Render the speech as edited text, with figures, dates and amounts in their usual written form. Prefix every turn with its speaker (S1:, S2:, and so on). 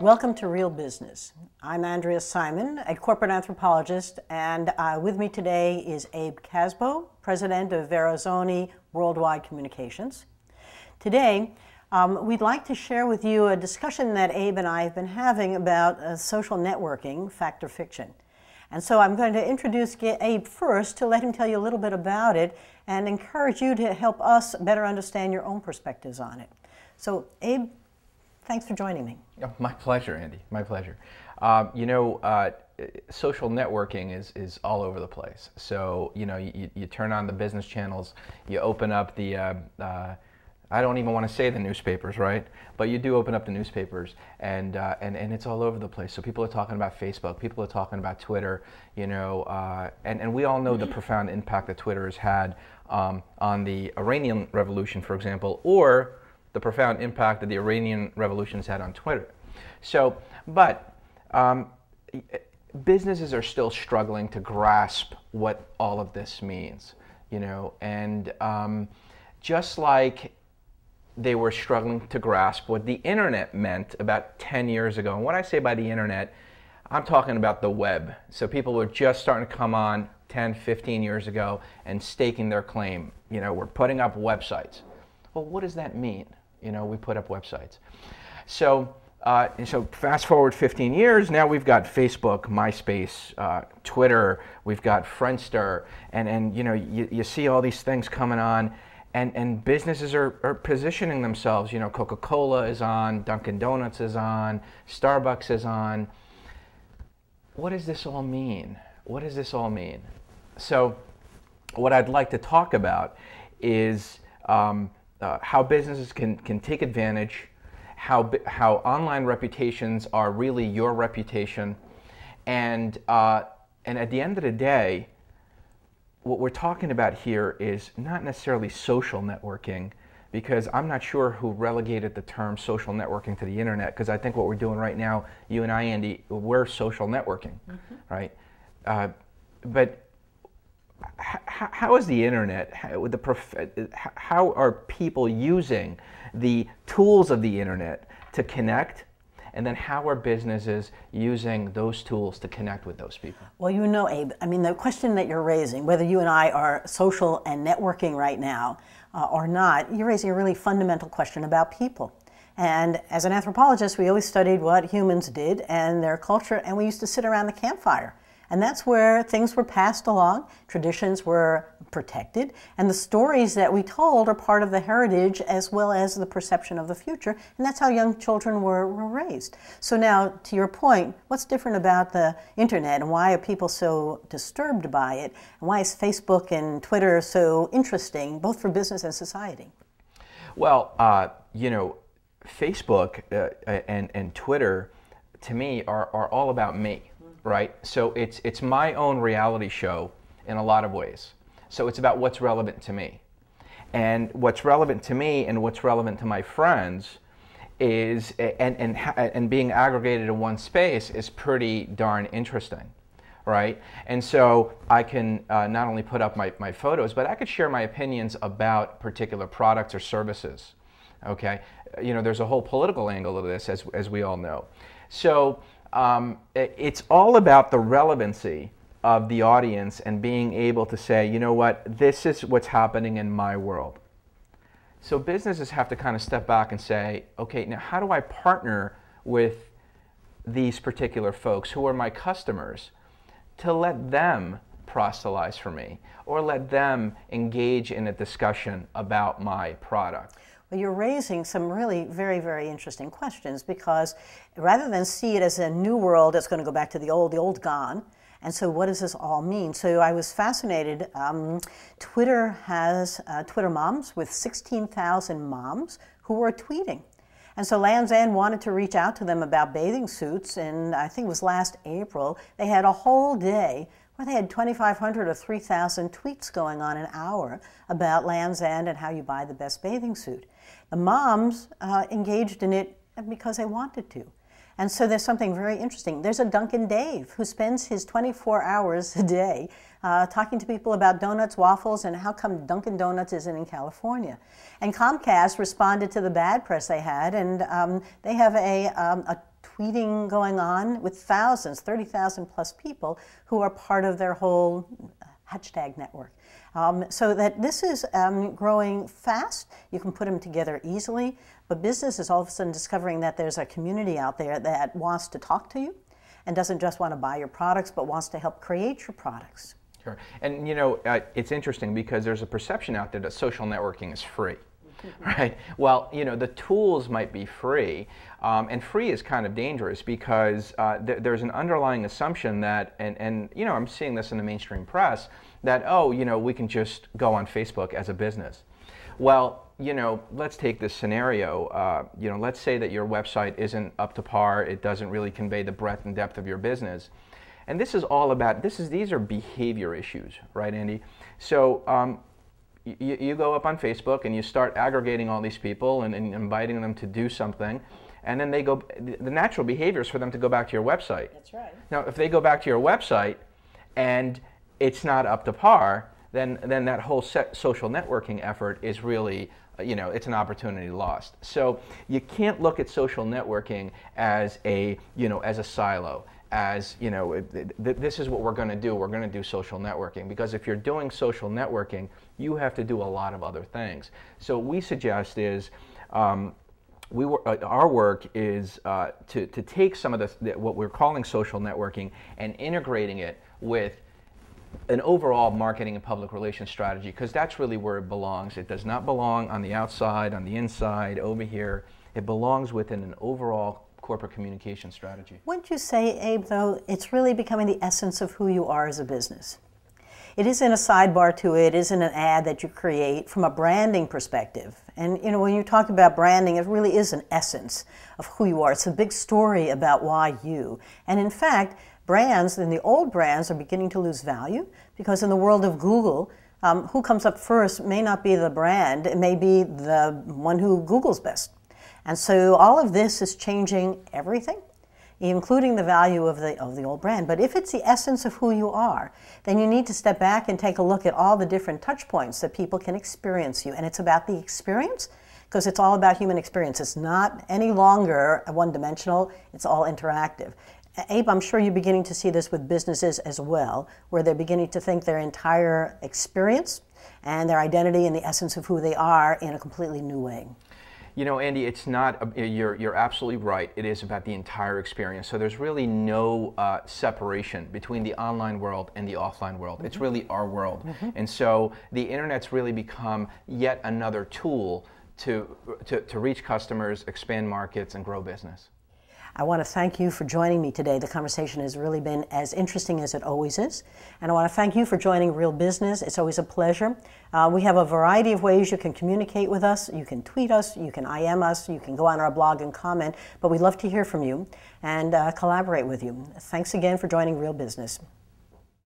S1: Welcome to Real Business. I'm Andrea Simon, a corporate anthropologist, and with me today is Abe Kasbo, president of Verizoni Worldwide Communications. Today, we'd like to share with you a discussion that Abe and I have been having about social networking, fact or fiction. And so I'm going to introduce Abe first to let him tell you a little bit about it and encourage you to help us better understand your own perspectives on it. So, Abe, thanks for joining me.
S2: Oh, my pleasure, Andy. My pleasure. Social networking is all over the place. So, you turn on the business channels, you open up the, I don't even want to say the newspapers, right? But you do open up the newspapers, and it's all over the place. So people are talking about Facebook, people are talking about Twitter, and we all know the profound impact that Twitter has had on the Iranian Revolution, for example, or the profound impact that the Iranian Revolution has had on Twitter. So, but businesses are still struggling to grasp what all of this means, and just like they were struggling to grasp what the internet meant about 10 years ago. And when I say by the internet, I'm talking about the web. So people were just starting to come on 10, 15 years ago and staking their claim. We're putting up websites. Well, what does that mean? We put up websites. So fast forward 15 years, now we've got Facebook, MySpace, Twitter, we've got Friendster, and you see all these things coming on, and businesses are positioning themselves. Coca-Cola is on, Dunkin' Donuts is on, Starbucks is on. What does this all mean? What does this all mean? So what I'd like to talk about is how businesses can take advantage, how online reputations are really your reputation, and at the end of the day, what we're talking about here is not necessarily social networking, because I'm not sure who relegated the term social networking to the internet, because I think what we're doing right now, you and I, Andy, we're social networking, right? But how is the internet, how are people using the tools of the internet to connect? And then how are businesses using those tools to connect with those people?
S1: Well, Abe, the question that you're raising, whether you and I are social and networking right now or not, you're raising a really fundamental question about people. And as an anthropologist, we always studied what humans did and their culture, and we used to sit around the campfire. And that's where things were passed along, traditions were protected, and the stories that we told are part of the heritage as well as the perception of the future, and that's how young children were raised. So now, to your point, what's different about the internet, and why are people so disturbed by it, and why is Facebook and Twitter so interesting, both for business and society?
S2: Well, Facebook and Twitter, to me, are all about me. Right? So it's my own reality show in a lot of ways. So it's about what's relevant to me. And what's relevant to me and what's relevant to my friends is, and being aggregated in one space is pretty darn interesting. Right? And so I can not only put up my photos, but I could share my opinions about particular products or services. Okay? There's a whole political angle to this, as we all know. So it's all about the relevancy of the audience and being able to say, you know what, this is what's happening in my world. So businesses have to kind of step back and say, okay, now how do I partner with these particular folks who are my customers to let them proselytize for me or let them engage in a discussion about my product?
S1: Well, you're raising some really very, very interesting questions, because rather than see it as a new world that's going to go back to the old gone, and so what does this all mean? So I was fascinated. Twitter has Twitter moms with 16,000 moms who are tweeting. And so Lands' End wanted to reach out to them about bathing suits, and I think it was last April. They had a whole day where they had 2,500 or 3,000 tweets going on an hour about Lands' End and how you buy the best bathing suit. The moms engaged in it because they wanted to. And so there's something very interesting. There's a Dunkin' Dave who spends his 24 hours a day talking to people about donuts, waffles, and how come Dunkin' Donuts isn't in California. And Comcast responded to the bad press they had, and they have a tweeting going on with thousands, 30,000 plus people who are part of their whole hashtag network. So that this is growing fast. You can put them together easily, but business is all of a sudden discovering that there's a community out there that wants to talk to you and doesn't just want to buy your products, but wants to help create your products.
S2: Sure. And you know, it's interesting because there's a perception out there that social networking is free. Right. Well, you know, the tools might be free, and free is kind of dangerous because there's an underlying assumption that, and you know, I'm seeing this in the mainstream press, that, oh, you know, we can just go on Facebook as a business. Well, you know, let's take this scenario. You know, let's say that your website isn't up to par. It doesn't really convey the breadth and depth of your business. And this is all about, these are behavior issues, right, Andy? So, you go up on Facebook and you start aggregating all these people and inviting them to do something, and then they go, the natural behavior is for them to go back to your website.
S1: That's right.
S2: Now, if they go back to your website and it's not up to par, then that whole social networking effort is really, you know, it's an opportunity lost. So you can't look at social networking as a, you know, as a silo. As, you know, this is what we're going to do. We're going to do social networking, because if you're doing social networking, you have to do a lot of other things. So what we suggest is, our work is to take some of what we're calling social networking and integrating it with an overall marketing and public relations strategy, because that's really where it belongs. It does not belong on the outside, on the inside, over here. It belongs within an overall corporate communication strategy.
S1: Wouldn't you say, Abe, though, it's really becoming the essence of who you are as a business? It isn't a sidebar to it, it isn't an ad that you create from a branding perspective. And you know, when you talk about branding, it really is an essence of who you are. It's a big story about why you. And in fact, brands, and the old brands, are beginning to lose value, because in the world of Google, who comes up first may not be the brand, it may be the one who Googles best. And so all of this is changing everything, including the value of the old brand. But if it's the essence of who you are, then you need to step back and take a look at all the different touch points that people can experience you. And it's about the experience, because it's all about human experience. It's not any longer one-dimensional, it's all interactive. Abe, I'm sure you're beginning to see this with businesses as well, where they're beginning to think their entire experience and their identity and the essence of who they are in a completely new way.
S2: You know, Andy, it's not, you're absolutely right. It is about the entire experience. So there's really no separation between the online world and the offline world. It's really our world. And so the internet's really become yet another tool to reach customers, expand markets, and grow business.
S1: I want to thank you for joining me today. The conversation has really been as interesting as it always is. And I want to thank you for joining Real Business. It's always a pleasure. We have a variety of ways you can communicate with us. You can tweet us, you can IM us, you can go on our blog and comment, but we'd love to hear from you and collaborate with you. Thanks again for joining Real Business.